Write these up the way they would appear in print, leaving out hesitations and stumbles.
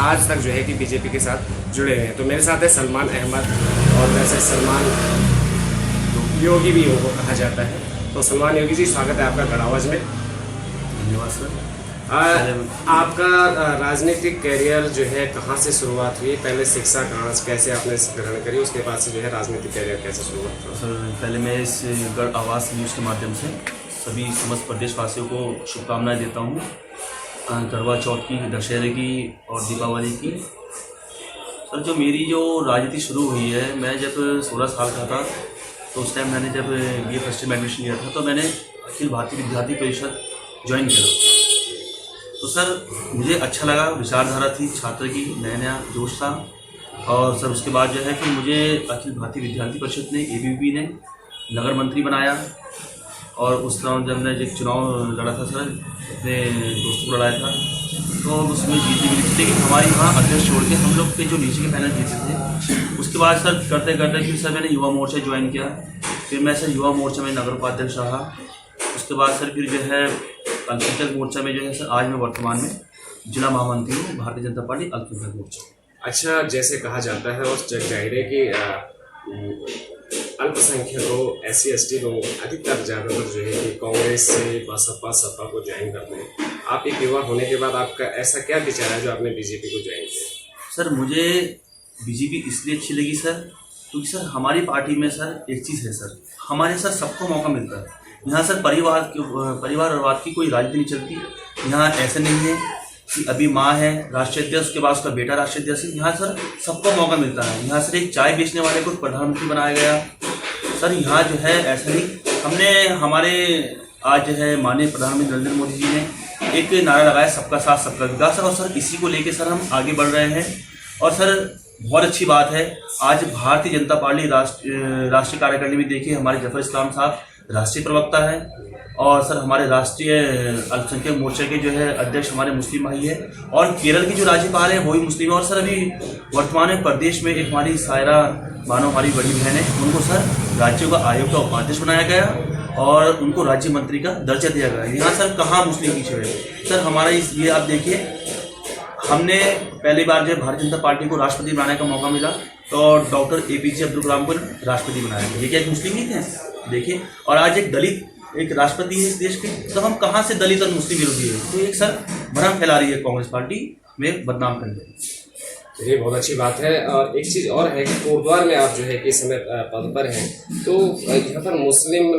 आज तक जो है कि बीजेपी के साथ जुड़े हुए हैं। तो मेरे साथ है सलमान अहमद, और वैसे सलमान योगी भी उनको कहा जाता है। तो सलमान योगी जी, स्वागत है आपका गढ़ावज में। धन्यवाद सर। आपका राजनीतिक कैरियर जो है कहाँ से शुरुआत हुई? पहले शिक्षा कहाँ से, कैसे आपने ग्रहण करी, उसके बाद से जो है राजनीतिक कैरियर कैसे शुरुआत हुआ? सर पहले मैं इस गढ़ आवास न्यूज़ के माध्यम से सभी समस्त प्रदेशवासियों को शुभकामनाएं देता हूँ करवा चौथ की, दशहरे की और दीपावली की। सर जो मेरी राजनीति शुरू हुई है, मैं जब 16 साल का था तो उस टाइम मैंने जब BA फर्स्ट में एडमिशन लिया था तो मैंने अखिल भारतीय विद्यार्थी परिषद ज्वाइन किया। तो सर मुझे अच्छा लगा, विचारधारा थी छात्र की, नया नया जोश था। और सर उसके बाद जो है फिर मुझे अखिल भारतीय विद्यार्थी परिषद ने, ABVP ने नगर मंत्री बनाया। और उस दौरान जब मैंने एक चुनाव लड़ा था सर, अपने दोस्तों को लड़ाया था, तो उसमें जीती मिली थी। लेकिन हमारे यहाँ अध्यक्ष छोड़ के हम लोग के जो नीचे के पैनल जीते थे। उसके बाद सर करते करते फिर सर मैंने युवा मोर्चा ज्वाइन किया। फिर मैं सर युवा मोर्चा में नगर उपाध्यक्ष रहा। उसके बाद सर फिर जो है अल्पसंख्यक मोर्चा में जो है सर आज मैं वर्तमान में जिला महामंत्री हूँ, भारतीय जनता पार्टी अल्पसंख्यक मोर्चा। अच्छा, जैसे कहा जाता है और जाहिर है कि अल्पसंख्यकों, SC ST लोग अधिकतर ज़्यादातर जो है कि कांग्रेस से बसपा सपा को ज्वाइन करते हैं। आप एक युवा होने के बाद आपका ऐसा क्या विचार है जो आपने BJP को ज्वाइन किया? सर मुझे BJP इसलिए अच्छी लगी सर क्योंकि सर हमारी पार्टी में सर एक चीज़ है सर, हमारे सर सबको मौका मिलता है। यहाँ सर परिवारवाद की कोई राजनीति नहीं चलती। यहाँ ऐसा नहीं है कि अभी माँ है राष्ट्रीय अध्यक्ष, उसके बाद उसका बेटा राष्ट्रीय अध्यक्ष है। यहाँ सर सबको मौका मिलता है। यहाँ सर एक चाय बेचने वाले को प्रधानमंत्री बनाया गया। सर यहाँ जो है ऐसा नहीं, हमने हमारे आज जो है माननीय प्रधानमंत्री नरेंद्र मोदी जी ने एक नारा लगाया, सबका साथ सबका विकास। और सर इसी को लेके सर हम आगे बढ़ रहे हैं। और सर बहुत अच्छी बात है, आज भारतीय जनता पार्टी राष्ट्रीय कार्यकारिणी में देखिए हमारे जफर इस्लाम साहब राष्ट्रीय प्रवक्ता है। और सर हमारे राष्ट्रीय अल्पसंख्यक मोर्चा के जो है अध्यक्ष हमारे मुस्लिम भाई है। और केरल की जो राज्यपाल है वही मुस्लिम है। और सर अभी वर्तमान में प्रदेश में एक हमारी सायरा बानो, हमारी बड़ी बहन है, उनको सर राज्यों का आयोग का उपाध्यक्ष बनाया गया और उनको राज्य मंत्री का दर्जा दिया गया। यहाँ सर कहाँ मुस्लिम पीछे है सर? हमारा ये आप देखिए, हमने पहली बार जब भारतीय जनता पार्टी को राष्ट्रपति बनाने का मौका मिला तो डॉक्टर APJ अब्दुल कलाम को राष्ट्रपति बनाया गया। ये क्या एक मुस्लिम नहीं थे? देखिए, और आज एक दलित एक राष्ट्रपति है इस देश के, तो हम कहाँ से दलित और मुस्लिम विरोधी है? तो एक सर भ्रम फैला रही है कांग्रेस पार्टी में बदनाम करने। ये बहुत अच्छी बात है। और एक चीज़ और है कि कोटद्वार में आप जो है कि इस समय पद पर हैं, तो यहाँ पर मुस्लिम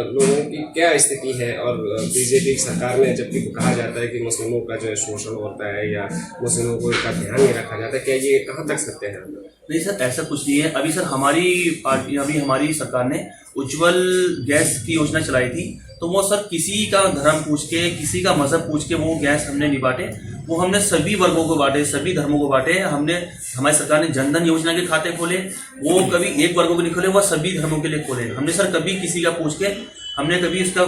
लोगों की क्या स्थिति है? और BJP सरकार ने जबकि कहा जाता है कि मुस्लिमों का जो है शोषण होता है या मुस्लिमों को का ध्यान नहीं रखा जाता, क्या ये कहाँ तक सत्य है? नहीं सर, ऐसा कुछ नहीं है। अभी सर हमारी सरकार ने उज्ज्वल गैस की योजना चलाई थी, तो वो सर किसी का धर्म पूछ के, किसी का मजहब पूछ के वो गैस हमने नहीं बांटे, वो हमने सभी वर्गों को बांटे, सभी धर्मों को बांटे। हमारी सरकार ने जनधन योजना के खाते खोले, वो कभी एक वर्गों के नहीं खोले, वो सभी धर्मों के लिए खोले। हमने सर कभी किसी का पूछ के हमने कभी इसका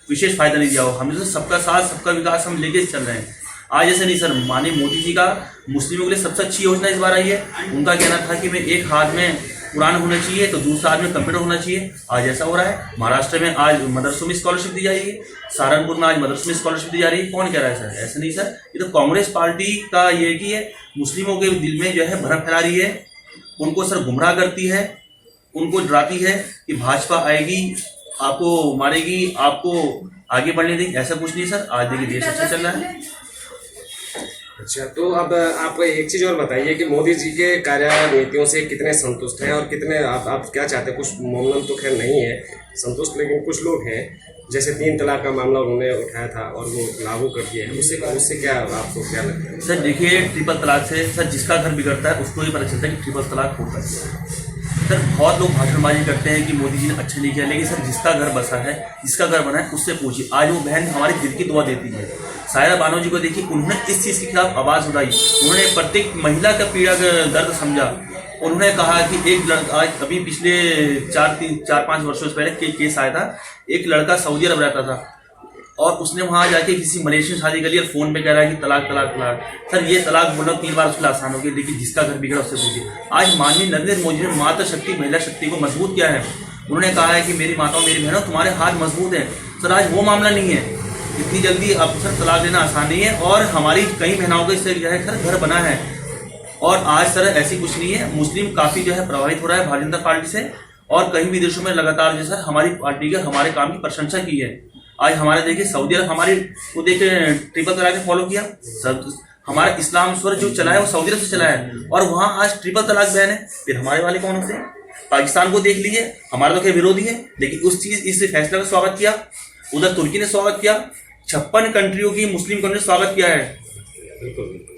विशेष फायदा नहीं दिया हो। हमने तो सबका साथ सबका विकास हम लेके चल रहे हैं। आज ऐसे नहीं सर, माननीय मोदी जी का मुस्लिमों के लिए सबसे अच्छी योजना इस बार आई है। उनका कहना था कि मैं एक हाथ में कुरान होना चाहिए तो दूसरा हाथ में कंप्यूटर होना चाहिए। आज ऐसा हो रहा है। महाराष्ट्र में आज मदरसों में स्कॉलरशिप दी जा रही है, सहारनपुर में आज मदरसों में स्कॉलरशिप दी जा रही है। कौन कह रहा है सर? ऐसा नहीं सर, ये तो कांग्रेस पार्टी का ये कि है मुस्लिमों के दिल में जो है भ्रम फैला रही है, उनको सर गुमराह करती है, उनको डराती है कि भाजपा आएगी आपको मारेगी, आपको आगे बढ़ने देगी। ऐसा कुछ नहीं सर। आज देखिए देश अच्छा चल रहा है। अच्छा, तो अब आप एक चीज़ और बताइए कि मोदी जी के कार्यनीतियों से कितने संतुष्ट हैं और कितने आप क्या चाहते हैं? कुछ मोमनम तो खैर नहीं है संतुष्ट, लेकिन कुछ लोग हैं, जैसे 3 तलाक का मामला उन्होंने उठाया था और वो लागू कर दिया है, उससे क्या आपको क्या लगता है? सर देखिए, ट्रिपल तलाक से सर जिसका घर बिगड़ता है उसको ही पता चलता है कि ट्रिपल तलाक होता है। सर बहुत लोग भाषणबाजी करते हैं कि मोदी जी ने अच्छा नहीं किया, लेकिन सर जिसका घर बसा है, जिसका घर बना है, उससे पूछिए। आज वो बहन हमारे दिल की दुआ देती है। सायरा बानो जी को देखिए, उन्होंने इस चीज़ के खिलाफ आवाज़ उठाई, उन्होंने प्रत्येक महिला का पीड़ा का दर्द समझा। उन्होंने कहा कि एक लड़का, आज अभी पिछले 4-5 वर्षों से पहले केस आया था, एक लड़का सऊदी अरब रहता था और उसने वहाँ जाके किसी मलेशियन शादी कर ली और फ़ोन पे कह रहा है कि तलाक तलाक तलाक। सर ये तलाक बोलना 3 बार उसके लिए आसान हो गया, लेकिन जिसका घर बिगड़ा उससे पूछिए। आज माननीय नरेंद्र मोदी ने मातृ शक्ति, महिला शक्ति को मजबूत किया है। उन्होंने कहा है कि मेरी माताओं मेरी बहनों तुम्हारे हाथ मजबूत हैं। सर आज वो मामला नहीं है, इतनी जल्दी अब सर तलाक देना आसान नहीं है। और हमारी कई बहनों के इससे जो है सर घर बना है, और आज सर ऐसी कुछ नहीं है, मुस्लिम काफ़ी जो है प्रभावित हो रहा है भारतीय जनता पार्टी से, और कई विदेशों में लगातार जो सर हमारी पार्टी का हमारे काम की प्रशंसा की है। आज हमारे देखिए सऊदी अरब हमारी को देखे ट्रिपल तलाक ने फॉलो किया सर, हमारा इस्लाम स्वर जो चला है वो सऊदी अरब से चला है, और वहाँ आज ट्रिपल तलाक बैन है। फिर हमारे वाले कौन होते हैं? पाकिस्तान को देख लीजिए, हमारा तो क्या विरोधी है, लेकिन उस चीज इस फैसले का स्वागत किया। उधर तुर्की ने स्वागत किया, 56 कंट्रियों की मुस्लिम कंट्री ने स्वागत किया है। बिल्कुल बिल्कुल।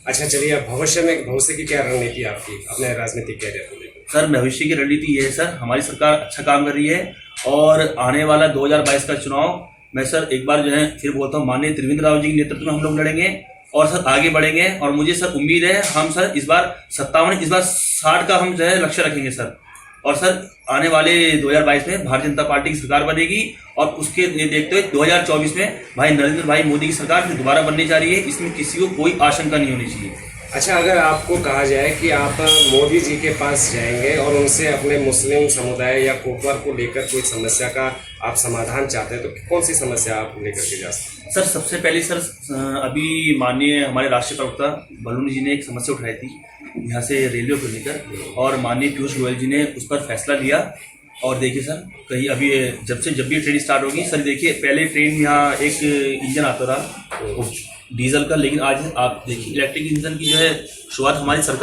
अच्छा चलिए, अब भविष्य की क्या रणनीति आपकी अपने राजनीतिक कैरियर को लेकर? सर भविष्य की रणनीति ये है सर, हमारी सरकार अच्छा काम कर रही है, और आने वाला 2022 का चुनाव मैं सर एक बार जो है फिर बोलता हूँ, माननीय त्रिवेंद्र रावत जी के नेतृत्व में हम लोग लड़ेंगे और सर आगे बढ़ेंगे। और मुझे सर उम्मीद है हम सर इस बार 57, इस बार 60 का हम जो है लक्ष्य रखेंगे सर। और सर आने वाले 2022 में भारतीय जनता पार्टी की सरकार बनेगी, और उसके देखते हुए 2024 में भाई नरेंद्र भाई मोदी की सरकार फिर दोबारा बनने जा रही है। इसमें किसी को कोई आशंका नहीं होनी चाहिए। अच्छा, अगर आपको कहा जाए कि आप मोदी जी के पास जाएंगे और उनसे अपने मुस्लिम समुदाय या कोटवार को लेकर कोई समस्या का आप समाधान चाहते हैं, तो कौन सी समस्या आप लेकर के जा सकते हैं? सर सबसे पहले सर अभी माननीय हमारे राष्ट्रीय प्रवक्ता बलूनी जी ने एक समस्या उठाई थी यहाँ से रेलवे को लेकर, और माननीय पीयूष गोयल जी ने उस पर फैसला लिया। और देखिए सर, कहीं अभी जब भी ट्रेन स्टार्ट होगी सर, देखिए पहले ट्रेन यहाँ एक इंजन आता रहा डीजल का, लेकिन आज आप देखिए इलेक्ट्रिक इंजन की जो है शुरुआत हमारी सरकार